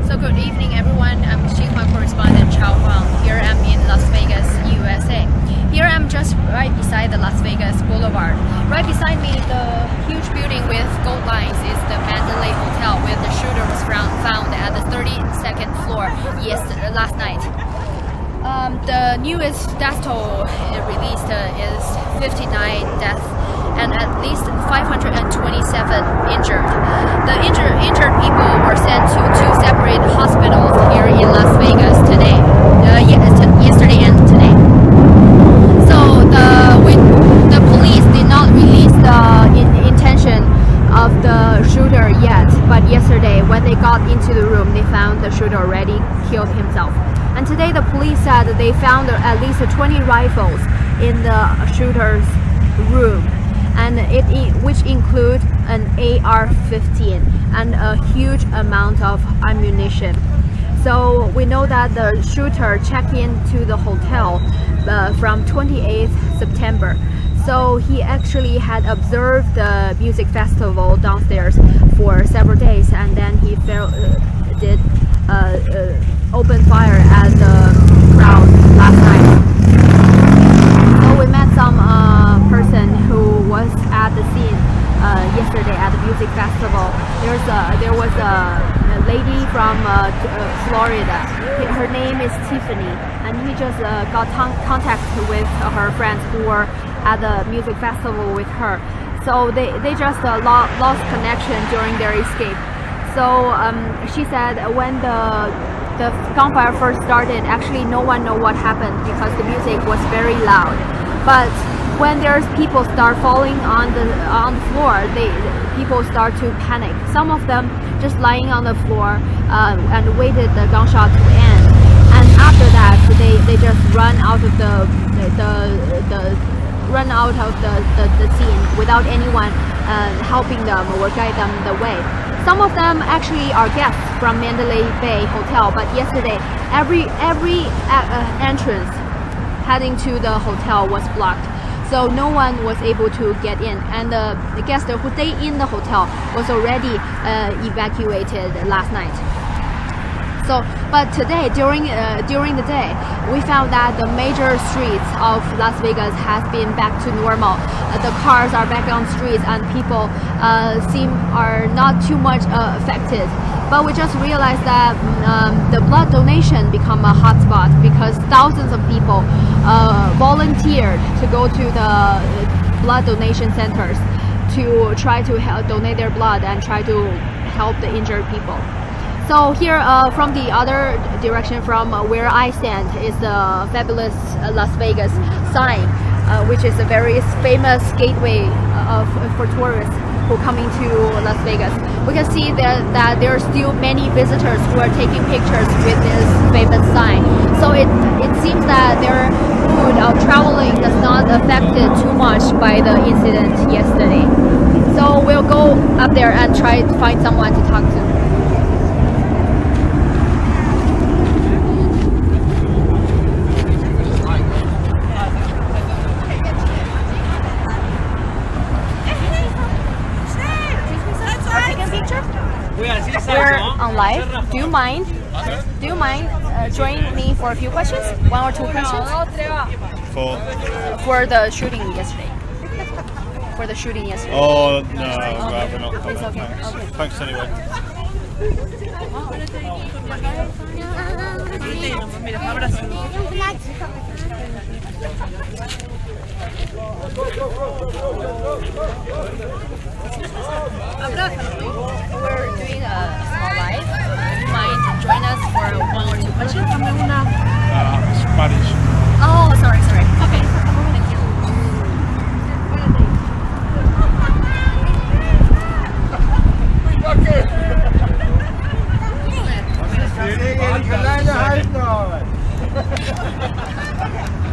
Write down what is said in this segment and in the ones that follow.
So good evening, everyone. I'm Xinhua correspondent Chao Huang. Here I'm in Las Vegas, USA. Here I'm just right beside the Las Vegas Boulevard. Right beside me, the huge building with gold lines is the Mandalay Hotel, where the shooter was found at the 32nd floor last night. The newest death toll released is 59 deaths and at least 527 injured. The injured people were sent to two separate hospitals here in Las Vegas today, yesterday and today. So the police did not release the intention of the shooter yet, but yesterday when they got into the room, they found the shooter already killed himself. And today the police said that they found at least 20 rifles in the shooter's room, and which include an AR-15 and a huge amount of ammunition. So we know that the shooter checked into the hotel from 28th September. So he actually had observed the music festival downstairs for several days, and then he did open fire at the crowd last night. So we met some person who was at the scene yesterday at the music festival. There was a lady from Florida. Her name is Tiffany, and he just got contact with her friends who were at the music festival with her. So they just lost connection during their escape. So she said when the gunfire first started, actually no one know what happened because the music was very loud. But when there's people start falling on the floor, people start to panic. Some of them just lying on the floor and waited the gunshot to end. And after that, they just run out of the scene without anyone helping them or guide them the way. Some of them actually are guests from Mandalay Bay Hotel, but yesterday every entrance heading to the hotel was blocked, so no one was able to get in, and the guest who stayed in the hotel was already evacuated last night. So, but today, during the day, we found that the major streets of Las Vegas has been back to normal. The cars are back on streets, and people are not too much affected. But we just realized that the blood donation become a hotspot because thousands of people volunteered to go to the blood donation centers to try to donate their blood and try to help the injured people. So here from the other direction from where I stand is the fabulous Las Vegas sign, which is a very famous gateway for tourists who are coming to Las Vegas. We can see that there are still many visitors who are taking pictures with this famous sign. So it seems that their mood of traveling does not affected too much by the incident yesterday. So we'll go up there and try to find someone to talk to. We're on live. Do you mind joining me for a few questions? One or two questions? For the shooting yesterday. Oh no, rather not. It's okay. Okay. Thanks anyway. We're doing a small live. Do you mind join us for one or two questions? Spanish. Oh, sorry. Okay. Thank you.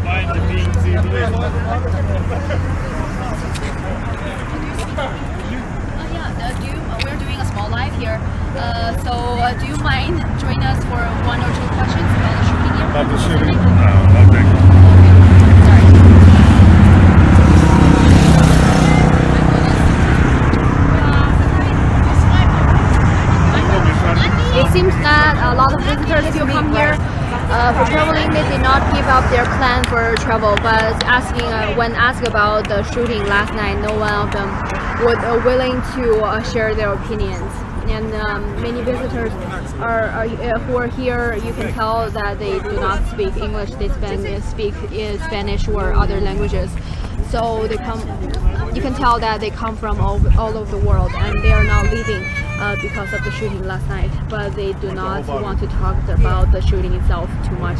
Mind the beans in We're doing a small live here. So do you mind join us for one or two questions about the shooting here? About the shooting? No, nothing. It's seems that a lot of visitors still come here for traveling. They did not give up their plan for travel, but when asked about the shooting last night, no one of them was willing to share their opinions. And many visitors who are here, you can tell that they do not speak English. They speak Spanish or other languages. So you can tell that they come from all over the world, and they are not leaving because of the shooting last night. But they do not want to talk about the shooting itself too much.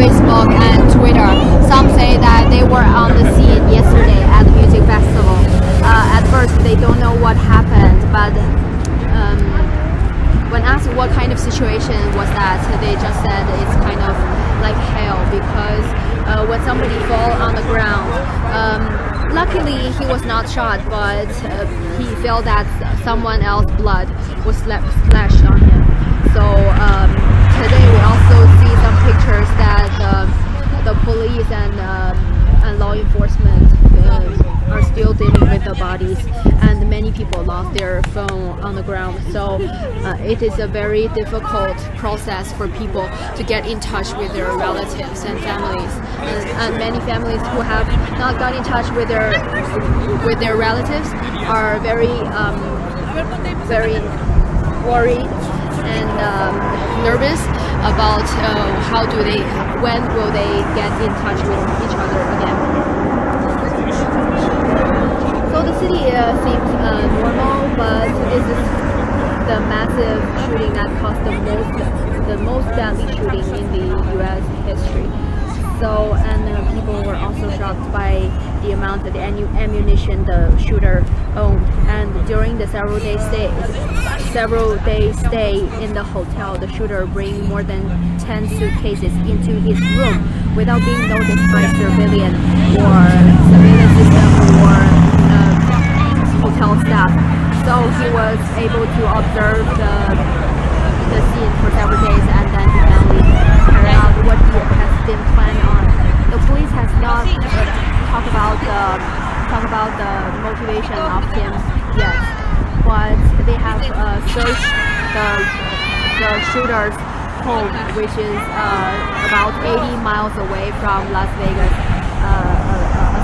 Facebook and Twitter. Some say that they were on the scene yesterday at the music festival. At first, they don't know what happened, but when asked what kind of situation was that, they just said it's kind of like hell because when somebody fall on the ground, luckily he was not shot, but he felt that someone else's blood was splashed on him. So today we also see some pictures that the police and law enforcement are still dealing with the bodies, and many people lost their phone on the ground. So it is a very difficult process for people to get in touch with their relatives and families, and many families who have not got in touch with their relatives are very worried and nervous about when will they get in touch with each other again. So the city seems normal, but this is the massive shooting that caused the most deadly shooting in the U.S. history. So, and people were also shocked by the amount of the ammunition the shooter owned. And during the several day stay in the hotel, the shooter bring more than 10 suitcases into his room without being noticed by surveillance system or hotel staff. So he was able to observe the scene for several days, and then he finally carried out what he has been planning on. The police has not talked about the motivation of him yet, but they have searched the shooter's home, which is about 80 miles away from Las Vegas, a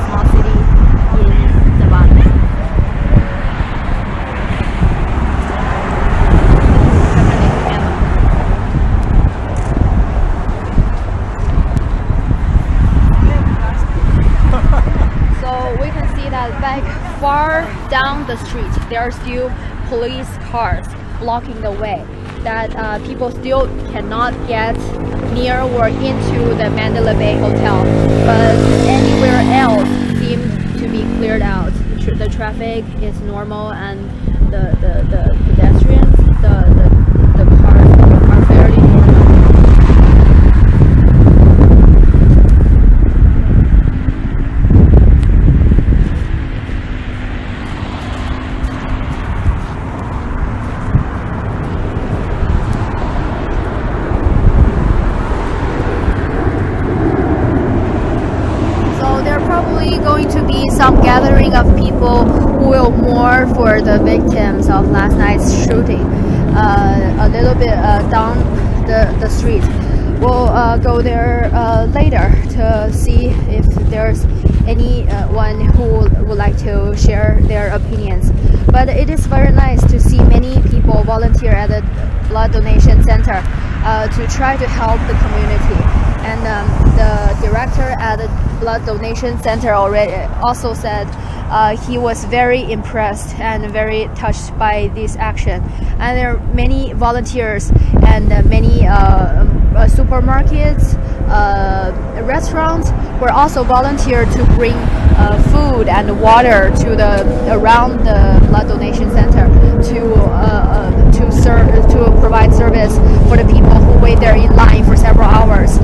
small city in Nevada. Back far down the street, there are still police cars blocking the way, that people still cannot get near or into the Mandalay Bay Hotel, but anywhere else seems to be cleared out. The traffic is normal, and the pedestrians, the cars are fairly normal. Going to be some gathering of people who will mourn for the victims of last night's shooting. A little bit down the street. We'll go there later to see if there's anyone who would like to share their opinions. But it is very nice to see many people volunteer at the blood donation center to try to help the community. And the director at the blood donation center also said he was very impressed and very touched by this action. And there are many volunteers and many supermarkets, restaurants were also volunteered to bring food and water around the blood donation center to provide service for the people who wait there in line for several hours.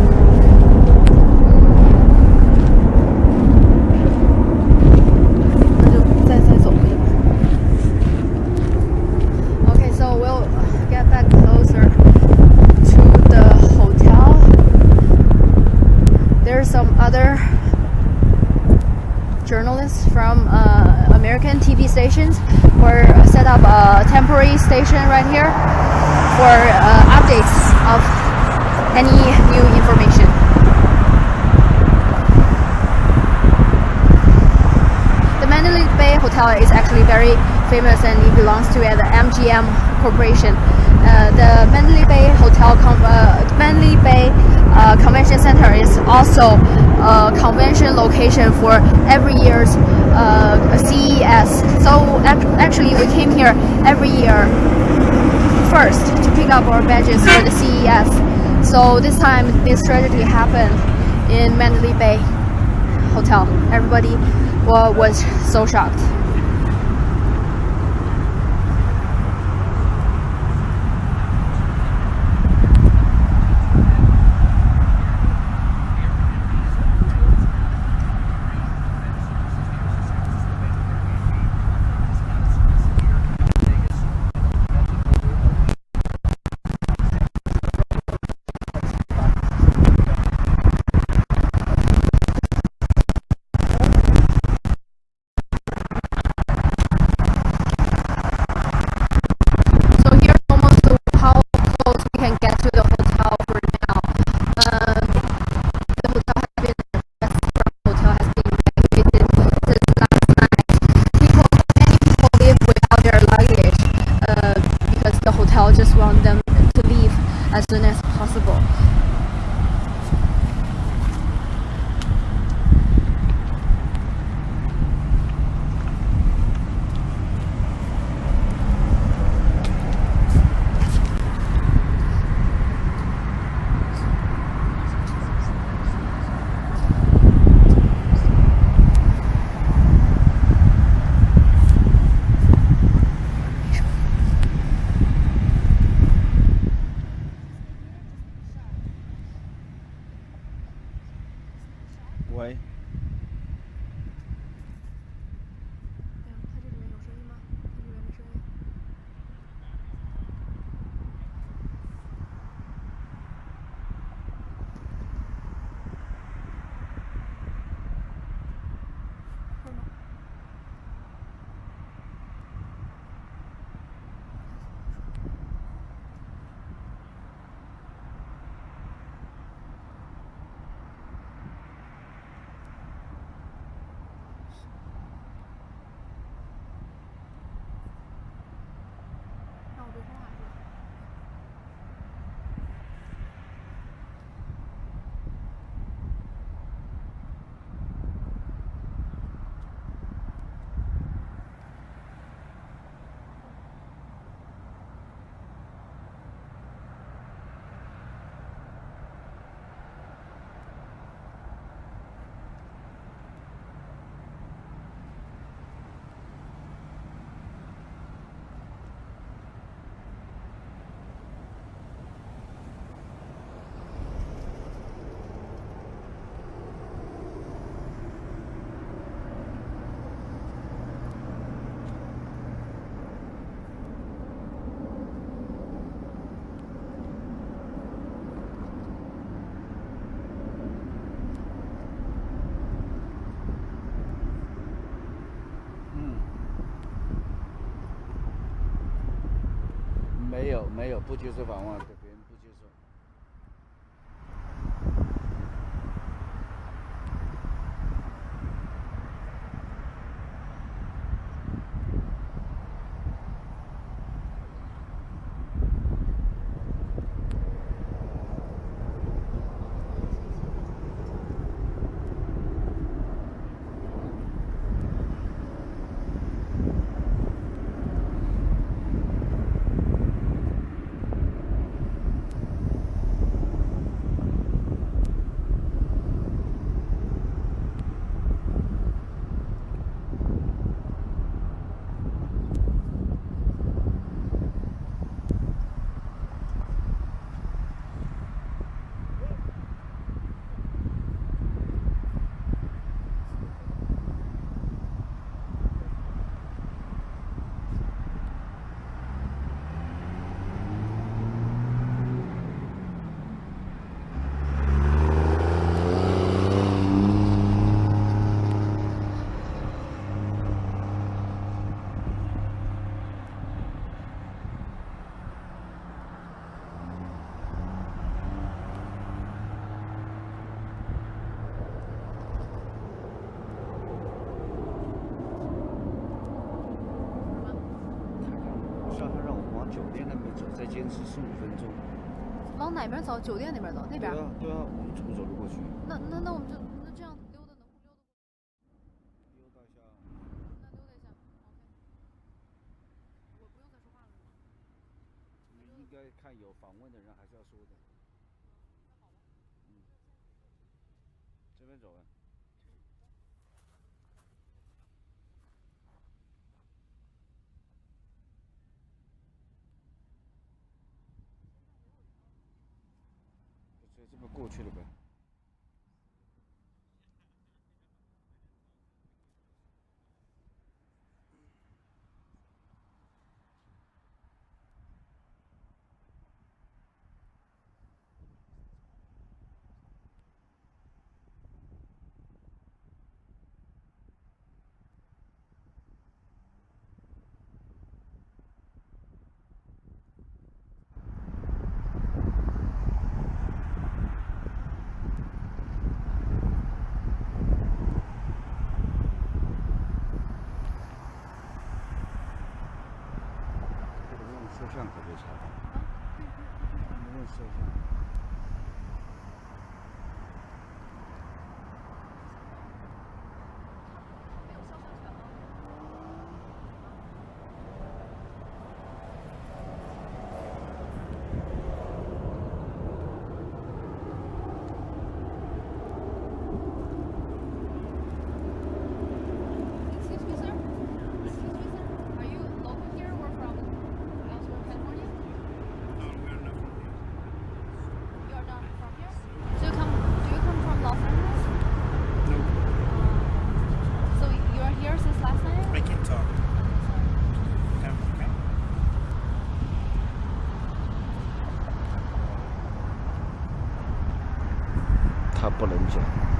stations. We're set up a temporary station right here for updates of any new information. The Mandalay Bay Hotel is actually very famous, and it belongs to the MGM Corporation. The Mandalay Bay Mandalay Bay Convention Center is also a convention location for every year's CES. So actually, we came here every year first to pick up our badges for the CES. So this time, this tragedy happened in Mandalay Bay Hotel. Everybody was so shocked. Just want them to leave as soon as possible.喂。没有，不接受访问，别人不接受。叫他让我往酒店那边走，再坚持15分钟。往哪边走？酒店那边走？那边？对啊，我们走路过去。那我们就这样溜达，能溜达过？溜达一下。那溜达一下吧。OK。我不用再说话了是吗？你应该看有访问的人还是要说的。那好吧。这边走吧。就这么过去了呗。摄像可别查。没有摄像。没有肖像权吗？Excuse me, sir. Excuse me, sir. Are you local here or from elsewhere, California? No, we're not from here. You are not from here? Do you come from Los Angeles? No, So you are here since last night? I can talk. Come. 他不能讲。